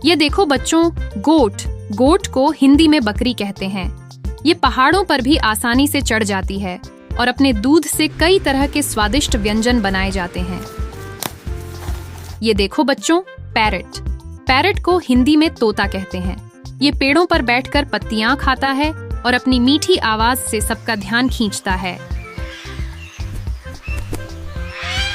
ये देखो बच्चों, गोट। गोट को हिंदी में बकरी कहते हैं। ये पहाड़ों पर भी आसानी से चढ़ जाती है और अपने दूध से कई तरह के स्वादिष्ट व्यंजन बनाए जाते हैं। ये देखो बच्चों, पैरट। पैरट को हिंदी में तोता कहते हैं। ये पेड़ों पर बैठकर पत्तियां खाता है और अपनी मीठी आवाज से सबका ध्यान खींचता है।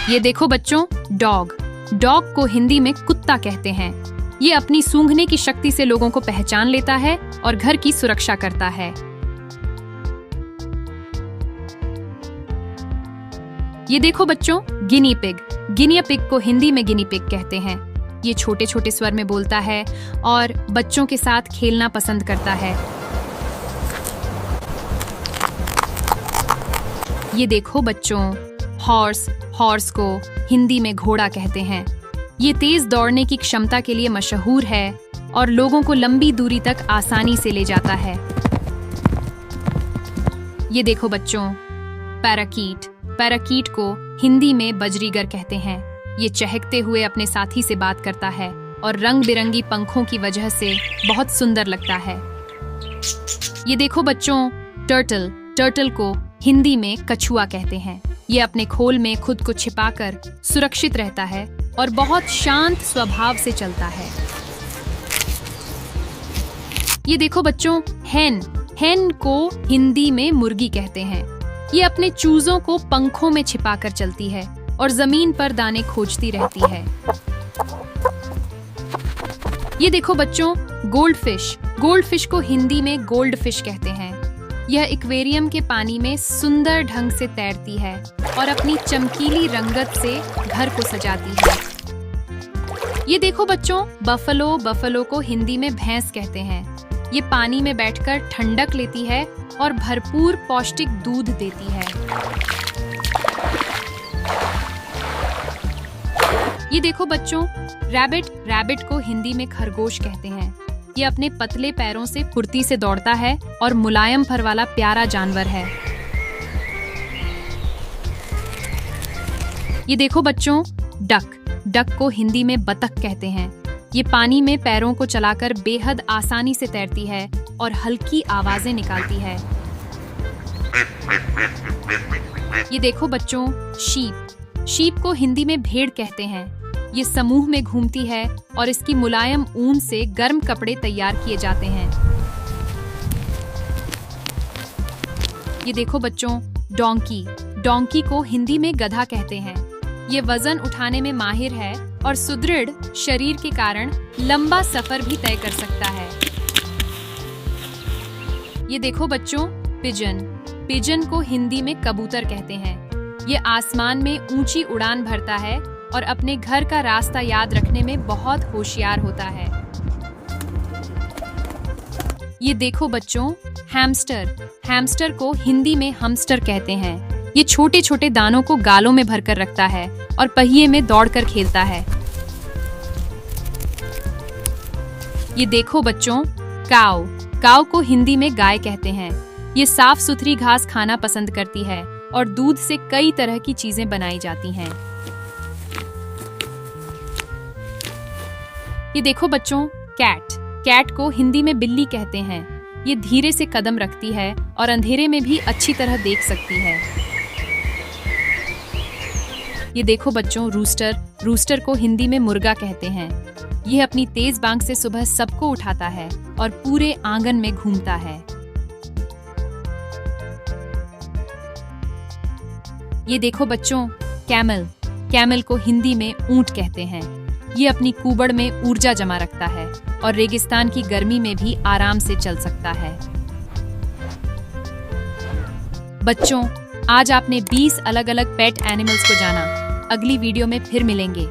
ये देखो बच्चों, डॉग। डॉग को हिंदी में कुत्ता कहते हैं। ये अपनी सूंघने की शक्ति से लोगों को पहचान लेता है और घर की सुरक्षा करता है। ये देखो बच्चों, गिनी पिग। गिनी पिग को हिंदी में गिनी पिग कहते हैं। ये छोटे छोटे स्वर में बोलता है और बच्चों के साथ खेलना पसंद करता है। ये देखो बच्चों, हॉर्स। हॉर्स को हिंदी में घोड़ा कहते हैं। ये तेज दौड़ने की क्षमता के लिए मशहूर है और लोगों को लंबी दूरी तक आसानी से ले जाता है। ये देखो बच्चों, पैराकीट। पैराकीट को हिंदी में बजरीगर कहते हैं। ये चहकते हुए अपने साथी से बात करता है और रंग बिरंगी पंखों की वजह से बहुत सुंदर लगता है। ये देखो बच्चों, टर्टल। टर्टल को हिंदी में कछुआ कहते हैं। ये अपने खोल में खुद को छिपाकर सुरक्षित रहता है और बहुत शांत स्वभाव से चलता है। ये देखो बच्चों, हैन। हैन को हिंदी में मुर्गी कहते हैं। ये अपने चूजों को पंखों में छिपाकर चलती है और जमीन पर दाने खोजती रहती है। ये देखो बच्चों, गोल्डफिश। गोल्डफिश को हिंदी में गोल्ड फिश कहते हैं। यह एक्वेरियम के पानी में सुंदर ढंग से तैरती है और अपनी चमकीली रंगत से घर को सजाती है। ये देखो बच्चों, बफलो। बफलो को हिंदी में भैंस कहते हैं। ये पानी में बैठकर ठंडक लेती है और भरपूर पौष्टिक दूध देती है। ये देखो बच्चों, रैबिट। रैबिट को हिंदी में खरगोश कहते हैं। ये अपने पतले पैरों से फुर्ती से दौड़ता है और मुलायम फर वाला प्यारा जानवर है। ये देखो बच्चों, डक। डक को हिंदी में बतख कहते हैं। ये पानी में पैरों को चलाकर बेहद आसानी से तैरती है और हल्की आवाजें निकालती है। ये देखो बच्चों, शीप। शीप को हिंदी में भेड़ कहते हैं। ये समूह में घूमती है और इसकी मुलायम ऊन से गर्म कपड़े तैयार किए जाते हैं। ये देखो बच्चों, डोंकी। डोंकी को हिंदी में गधा कहते हैं। ये वजन उठाने में माहिर है और सुदृढ़ शरीर के कारण लंबा सफर भी तय कर सकता है। ये देखो बच्चों, पिजन। पिजन को हिंदी में कबूतर कहते हैं। ये आसमान में ऊंची उड़ान भरता है और अपने घर का रास्ता याद रखने में बहुत होशियार होता है। ये देखो बच्चों, हैमस्टर। हैमस्टर को हिंदी में हमस्टर कहते हैं। ये छोटे छोटे दानों को गालों में भरकर रखता है और पहिए में दौड़कर खेलता है। ये देखो बच्चों, काऊ। काऊ को हिंदी में गाय कहते हैं। ये साफ सुथरी घास खाना पसंद करती है और दूध से कई तरह की चीजें बनाई जाती हैं। ये देखो बच्चों, कैट। कैट को हिंदी में बिल्ली कहते हैं। ये धीरे से कदम रखती है और अंधेरे में भी अच्छी तरह देख सकती है। ये देखो बच्चों, रूस्टर। रूस्टर को हिंदी में मुर्गा कहते हैं। यह अपनी तेज बांग से सुबह सबको उठाता है और पूरे आंगन में घूमता है। ये देखो बच्चों, कैमल। कैमल को हिंदी में ऊंट कहते हैं। ये अपनी कुबड़ में ऊर्जा जमा रखता है और रेगिस्तान की गर्मी में भी आराम से चल सकता है। बच्चों, आज आपने 20 अलग अलग पेट एनिमल्स को जाना। अगली वीडियो में फिर मिलेंगे।